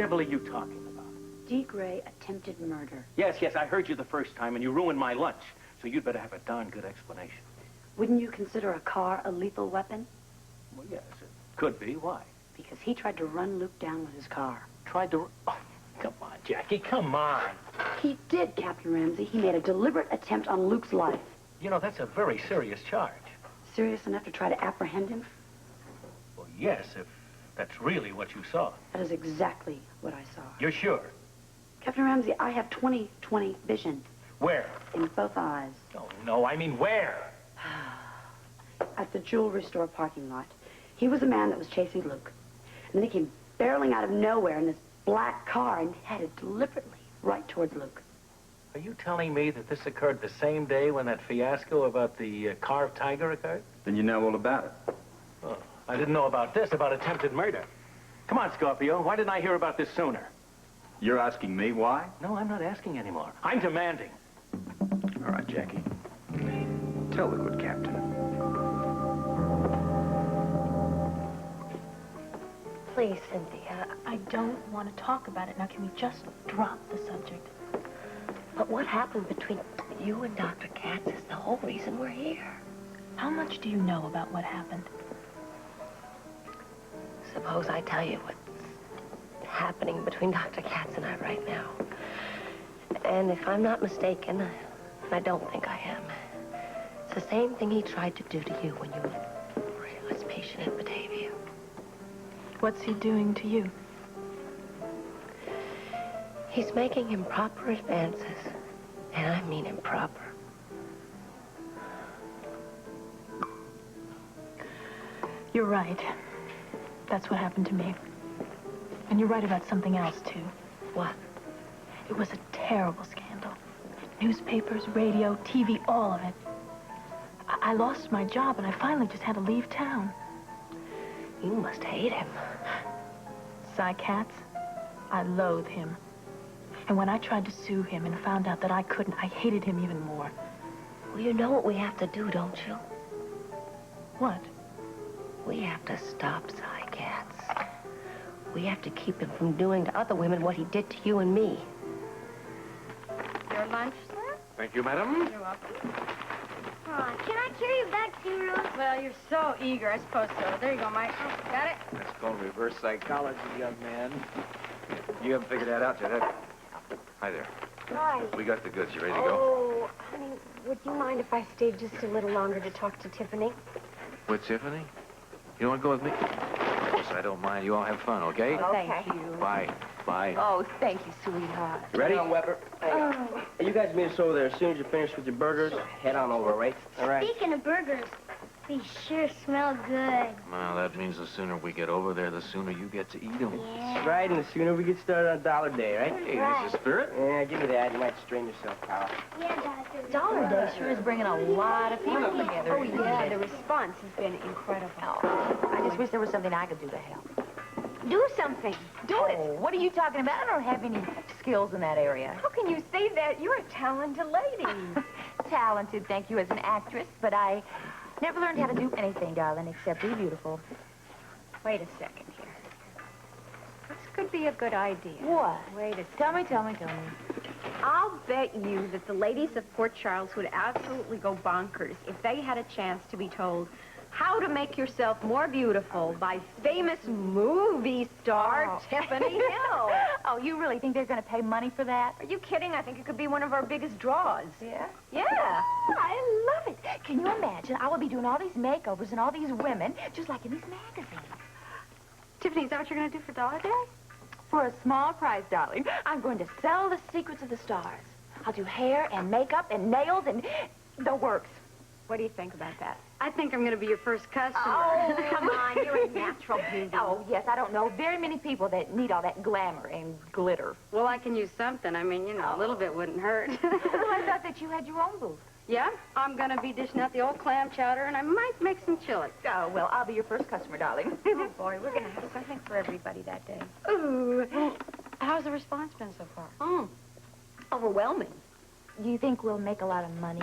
devil are you talking about? D.Gray attempted murder. Yes, I heard you the first time, and you ruined my lunch. So you'd better have a darn good explanation. Wouldn't you consider a car a lethal weapon? Well, yes, it could be. Why? Because he tried to run Luke down with his car. Tried to... Oh, come on, Jackie, come on. He did, Captain Ramsey. He made a deliberate attempt on Luke's life. You know, that's a very serious charge. Serious enough to try to apprehend him? Well, yes, if that's really what you saw. That is exactly what I saw. You're sure? Captain Ramsey, I have 20/20 vision. Where? In both eyes. Oh, no, I mean where? At the jewelry store parking lot. He was a man that was chasing Luke. And then he came barreling out of nowhere in this black car and headed deliberately right towards Luke. Are you telling me that this occurred the same day when that fiasco about the carved tiger occurred? Then you know all about it. Oh, I didn't know about this, about attempted murder. Come on, Scorpio. Why didn't I hear about this sooner? You're asking me why? No, I'm not asking anymore. I'm demanding. All right, Jackie. Tell the good captain. Please, Cynthia. I don't want to talk about it. Now, can we just drop the subject? But what happened between you and Dr. Katz is the whole reason we're here. How much do you know about what happened? Suppose I tell you what's happening between Dr. Katz and I right now. And if I'm not mistaken, I don't think I am, it's the same thing he tried to do to you when you were his patient in Batavia. What's he doing to you? He's making improper advances, and I mean improper. You're right. That's what happened to me. And you're right about something else, too. What? It was a terrible scandal. Newspapers, radio, TV, all of it. I lost my job, and I finally just had to leave town. You must hate him. Cy Katz, I loathe him. And when I tried to sue him and found out that I couldn't, I hated him even more. Well, you know what we have to do, don't you? What? We have to stop Cy Katz. We have to keep him from doing to other women what he did to you and me. Your lunch, sir? Thank you, madam. You're welcome. Can I carry you back to your room? Well, you're so eager. I suppose so. There you go, Mike. Oh, got it? That's called reverse psychology, young man. You haven't figured that out yet, have you? Hi there. Hi. We got the goods. You ready to go? Oh, honey, would you mind if I stayed just a little longer to talk to Tiffany? With Tiffany? You don't want to go with me? Of course, I don't mind. You all have fun, okay? Oh, thank you. Bye. Bye. Oh, thank you, sweetheart. You ready? Weber. Hey, you guys meet us over there as soon as you're finished with your burgers. Head on over, right? All right. Speaking of burgers, they sure smell good. Well, that means the sooner we get over there, the sooner you get to eat them. Yeah. Right, and the sooner we get started on Dollar Day, right? Hey, this is spirit. Yeah, give me that. You might strain yourself, pal. Yeah, Doctor. Dollar Day sure is bringing a lot of people together. Oh, yeah, the response has been incredible. I just wish there was something I could do to help. Do something. Do it. What are you talking about? I don't have any skills in that area. How can you say that? You're a talented lady. Talented, thank you, as an actress, but I never learned how to do anything, darling, except be beautiful. Wait a second here. This could be a good idea. What? Wait a second. Tell me. I'll bet you that the ladies of Port Charles would absolutely go bonkers if they had a chance to be told how to make yourself more beautiful by famous movie star Tiffany Hill. Oh, you really think they're going to pay money for that? Are you kidding? I think it could be one of our biggest draws. Yeah? Yeah. I love it. Can you imagine? I will be doing all these makeovers and all these women, just like in these magazines. Tiffany, is that what you're going to do for Dollar Day? For a small price, darling, I'm going to sell the secrets of the stars. I'll do hair and makeup and nails and the works. What do you think about that? I think I'm going to be your first customer. Oh, come on. You're a natural beauty. Oh, yes, I don't know very many people that need all that glamour and glitter. Well, I can use something. I mean, you know, a little bit wouldn't hurt. Well, I thought that you had your own booth. Yeah, I'm going to be dishing out the old clam chowder, and I might make some chili. Oh, well, I'll be your first customer, darling. Oh, boy, we're going to have something for everybody that day. Ooh. Well, how's the response been so far? Overwhelming. Do you think we'll make a lot of money?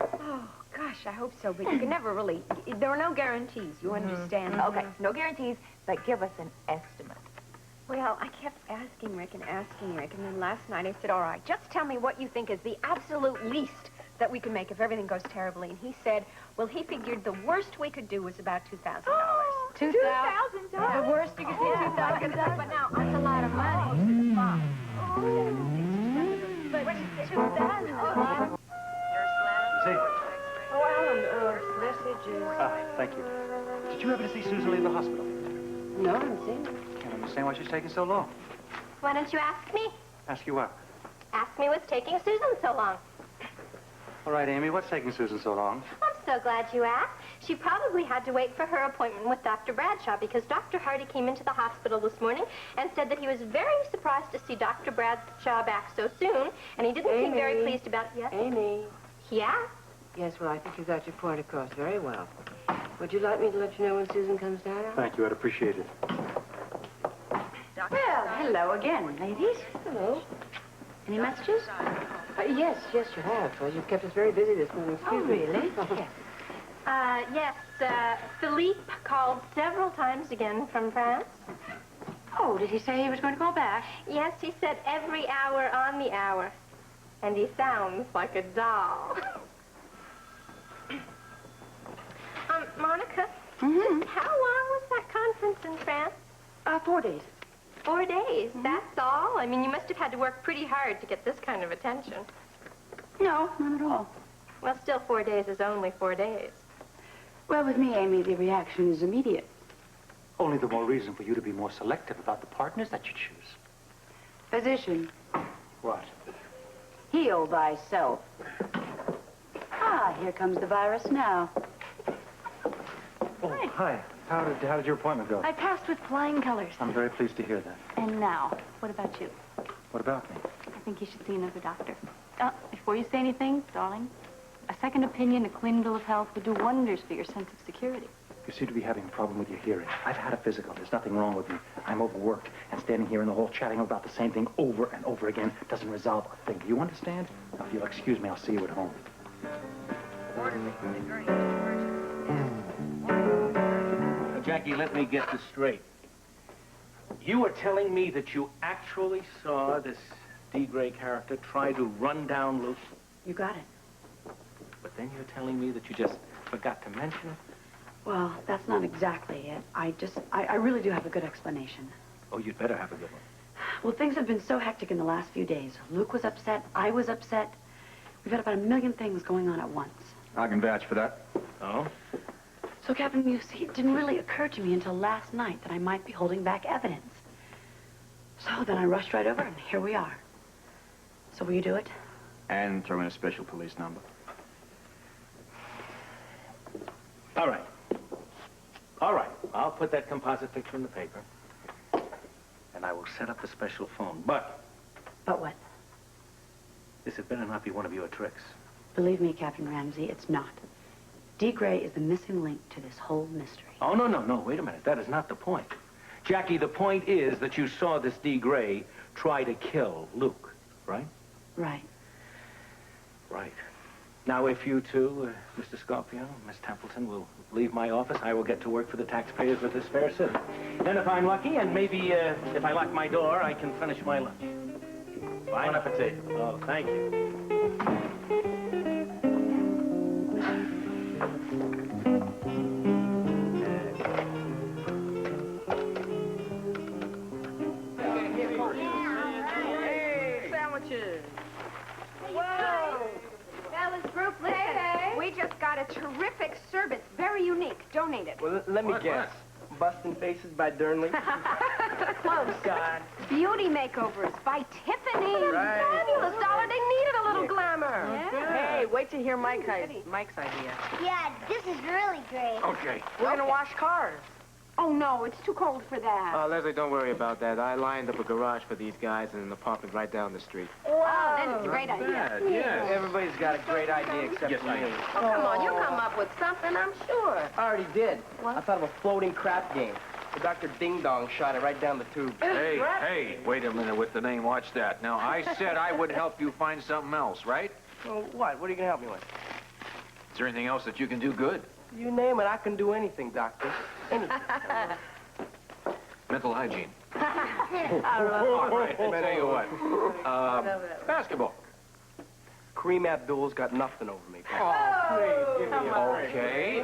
Oh, gosh, I hope so, but you can never really... There are no guarantees, you understand? Okay, no guarantees, but give us an estimate. Well, I kept asking Rick, and then last night I said, all right, just tell me what you think is the absolute least that we can make if everything goes terribly. And he said, well, he figured the worst we could do was about $2,000. $2,000? The worst you could do, $2,000. But now, that's a lot of money. But $2,000. See? Oh, Alan, message is... Thank you. Did you happen to see Susan leave the hospital? No, I haven't seen her. Can't understand why she's taking so long. Why don't you ask me? Ask you what? Ask me what's taking Susan so long. All right, Amy, what's taking Susan so long? I'm so glad you asked. She probably had to wait for her appointment with Dr. Bradshaw because Dr. Hardy came into the hospital this morning and said that he was very surprised to see Dr. Bradshaw back so soon, and he didn't seem very pleased about... Yes? Amy. Yeah? Yes, well, I think you got your point across very well. Would you like me to let you know when Susan comes down? Thank you, I'd appreciate it. Well, hello again, ladies. Hello. Any messages? Yes, you have. Well, you've kept us very busy this morning. Excuse me. Really? Yes, Phillpe called several times again from France. Oh, did he say he was going to call back? Yes, he said every hour on the hour. And he sounds like a doll. Monica, just how long was that conference in France? 4 days. 4 days, that's all? I mean, you must have had to work pretty hard to get this kind of attention. No, not at all. Well, still 4 days is only 4 days. Well, with me, Amy, the reaction is immediate. Only the more reason for you to be more selective about the partners that you choose. Physician, What? heal thyself. Ah, here comes the virus now. Oh, hi. How did your appointment go? I passed with flying colors. I'm very pleased to hear that. And now, what about you? What about me? I think you should see another doctor. Before you say anything, darling, a second opinion, a clean bill of health would do wonders for your sense of security. You seem to be having a problem with your hearing. I've had a physical. There's nothing wrong with me. I'm overworked, and standing here in the hall chatting about the same thing over and over again doesn't resolve a thing. Do you understand? Now, if you'll excuse me, I'll see you at home. Jackie, let me get this straight. You are telling me that you actually saw this D.Gray character try to run down Luke? You got it. But then you're telling me that you just forgot to mention it? Well, that's not exactly it. I really do have a good explanation. Oh, you'd better have a good one. Well, things have been so hectic in the last few days. Luke was upset. I was upset. We've got about 1 million things going on at once. I can vouch for that. Oh? So, Captain, you see, it didn't really occur to me until last night that I might be holding back evidence. So then I rushed right over, and here we are. So will you do it? And throw in a special police number. All right. All right. I'll put that composite picture in the paper. And I will set up a special phone. But But what? this had better not be one of your tricks. Believe me, Captain Ramsey, it's not. D.Gray is the missing link to this whole mystery. Oh, no. Wait a minute. That is not the point. Jackie, the point is that you saw this D.Gray try to kill Luke, right? Right. Right. Now, if you two, Mr. Scorpio, Miss Templeton, will leave my office, I will get to work for the taxpayers of this fair city. Then if I'm lucky, and maybe if I lock my door, I can finish my lunch. Bon appetit. Oh, thank you. Hey, sandwiches. Whoa! Fellas, group, listen. We just got a terrific service, very unique. Donate it. Well, let me guess. Busting Faces by Durnley? Close. God. Beauty makeovers by Tiffany. Right. Fabulous, darling. They needed a little glamour. Hey, wait to hear Mike's idea. Yeah, this is really great. Okay. We're gonna wash cars. Oh, no, it's too cold for that. Leslie, don't worry about that. I lined up a garage for these guys in an apartment right down the street. Oh, that's a great idea. Yes. Everybody's got a great idea except for me. Oh, come on, you'll come up with something, I'm sure. I already did. What? I thought of a floating crap game. The Dr. Ding Dong shot it right down the tube. Hey, wait a minute with the name. Watch that. Now, I said I would help you find something else, right? Well, what? What are you going to help me with? Is there anything else that you can do good? You name it, I can do anything, Doctor. Anything. Mental hygiene. All right, I'll tell you what. Basketball. Kareem Abdul's got nothing over me. Okay,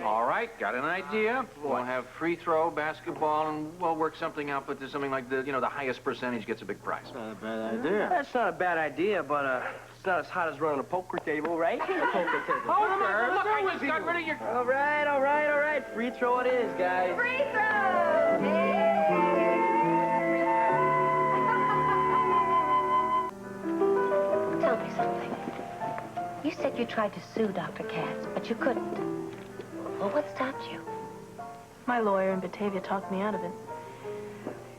all right, got an idea. We'll have free throw, basketball, and we'll work something out, but there's something like the highest percentage gets a big prize. Not a bad idea. That's not a bad idea, but it's not as hot as running a poker table, right? A poker table. Poker? Look, I just got rid of your... All right. Free throw it is, guys. Free throw! Tell me something. You said you tried to sue Dr. Katz, but you couldn't. Well, what stopped you? My lawyer in Batavia talked me out of it.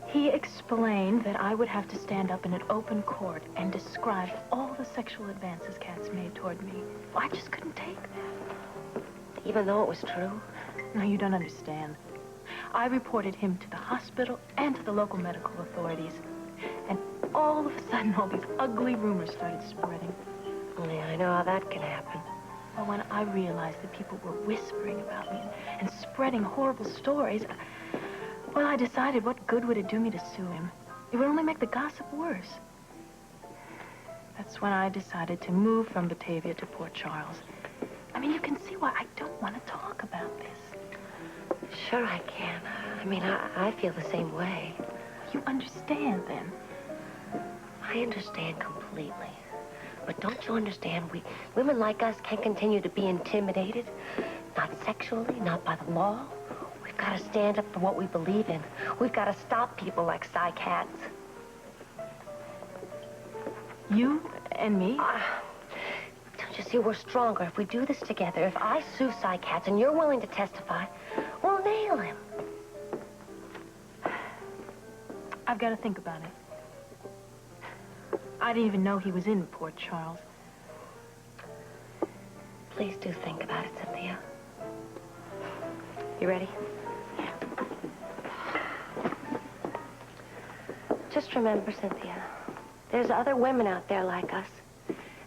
He explained that I would have to stand up in an open court and describe all the sexual advances Katz made toward me. Well, I just couldn't take that. Even though it was true? No, you don't understand. I reported him to the hospital and to the local medical authorities. And all of a sudden, all these ugly rumors started spreading. Yeah, I know how that can happen. Well, when I realized that people were whispering about me and spreading horrible stories, well, I decided what good would it do me to sue him? It would only make the gossip worse. That's when I decided to move from Batavia to Port Charles. I mean, you can see why I don't want to talk about this. Sure I can. I mean, I feel the same way. You understand, then? I understand completely. But don't you understand, women like us can't continue to be intimidated. Not sexually, not by the law. We've got to stand up for what we believe in. We've got to stop people like Cy Katz. You and me? Don't you see, we're stronger if we do this together. If I sue Cy Katz and you're willing to testify, we'll nail him. I've got to think about it. I didn't even know he was in Port Charles. Please do think about it, Cynthia. You ready? Yeah. Just remember, Cynthia, there's other women out there like us,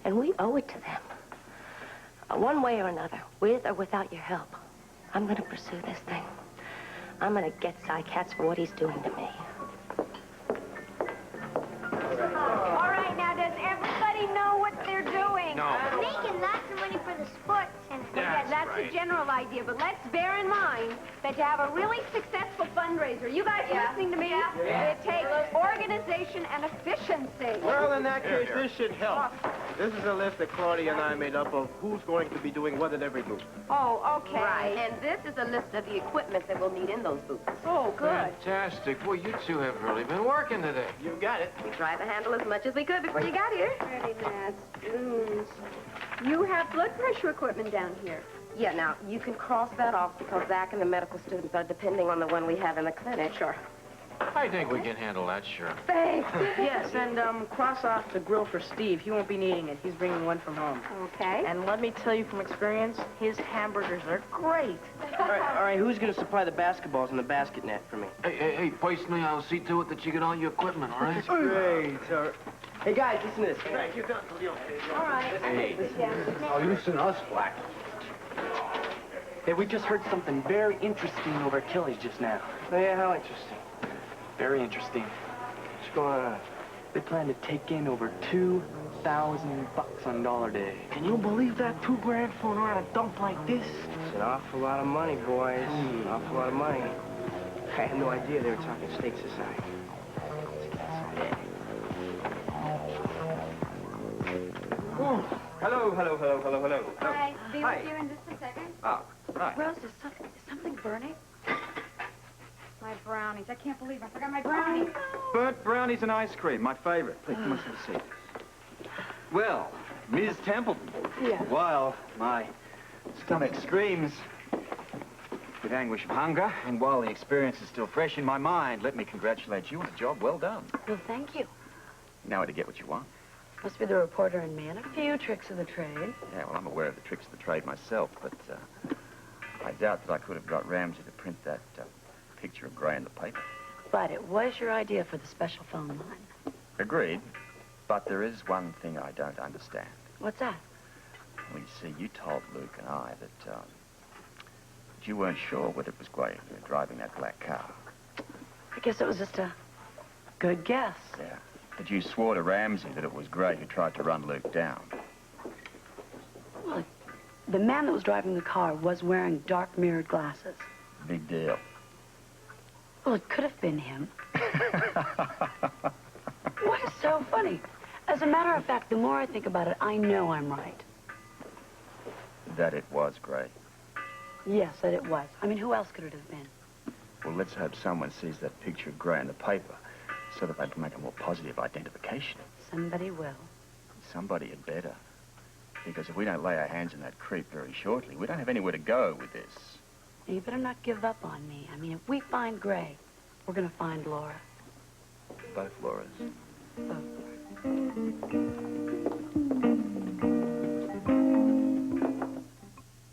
and we owe it to them. One way or another, with or without your help, I'm going to pursue this thing. I'm going to get Cy Katz for what he's doing to me. All right, now, does everybody know what they're doing? No. Making lots of money for the sports center. Yeah, that's right. a general idea, but let's bear in mind that to have a really successful fundraiser, you guys listening to me? It takes organization and efficiency. Well, in that case, this should help. This is a list that Claudia and I made up of who's going to be doing what at every booth. Oh, okay. Right, and this is a list of the equipment that we'll need in those booths. Oh, good. Fantastic. Well, you two have really been working today. You got it. We tried to handle as much as we could before you got here. Pretty mad spoons. You have blood pressure equipment down here. Yeah, now, you can cross that off because Zach and the medical students are depending on the one we have in the clinic. Sure. I think we can handle that, sure. Thanks. Yes, and cross off the grill for Steve. He won't be needing it. He's bringing one from home. Okay. And let me tell you from experience, his hamburgers are great. All right, who's going to supply the basketballs and the basket net for me? Hey, personally, I'll see to it that you get all your equipment, all right? Great. Hey, guys, listen to this. All right. Hey. Oh, listen to us, Black. Hey, we just heard something very interesting over at Kelly's just now. Oh, yeah, how interesting. Very interesting. What's going on? They plan to take in over $2,000 on Dollar Day. Can you believe that? $2,000 for around a dump like this? It's an awful lot of money, boys. An awful lot of money. I had no idea they were talking state society. Oh, hello. Hi. Be Hi. with you in just a second. Oh, right. Rose, is something burning? My brownies. I can't believe I forgot my brownies. Burnt brownies and ice cream, my favorite. Please, come on, have a seat. Well, Ms. Templeton. Yeah. While my stomach screams with anguish of hunger, and while the experience is still fresh in my mind, let me congratulate you on a job well done. Well, thank you. Now to get what you want. Must be the reporter in me and a few tricks of the trade. Yeah, well, I'm aware of the tricks of the trade myself, but I doubt that I could have got Ramsey to print that picture of Gray in the paper. But it was your idea for the special phone line. Agreed. But there is one thing I don't understand. What's that? Well, you see, you told Luke and I that you weren't sure whether it was Gray who was driving that black car. I guess it was just a Good guess. Yeah. But you swore to Ramsey that it was Gray who tried to run Luke down. Well, the man that was driving the car was wearing dark mirrored glasses. Big deal. Well, it could have been him. What is so funny? As a matter of fact, the more I think about it, I know I'm right. That it was Gray. Yes, that it was. I mean, who else could it have been? Well, let's hope someone sees that picture of Gray in the paper so that they can make a more positive identification. Somebody will. Somebody had better. Because if we don't lay our hands on that creep very shortly, we don't have anywhere to go with this. You better not give up on me. I mean, if we find Gray, we're going to find Laura. Both Lauras. Both.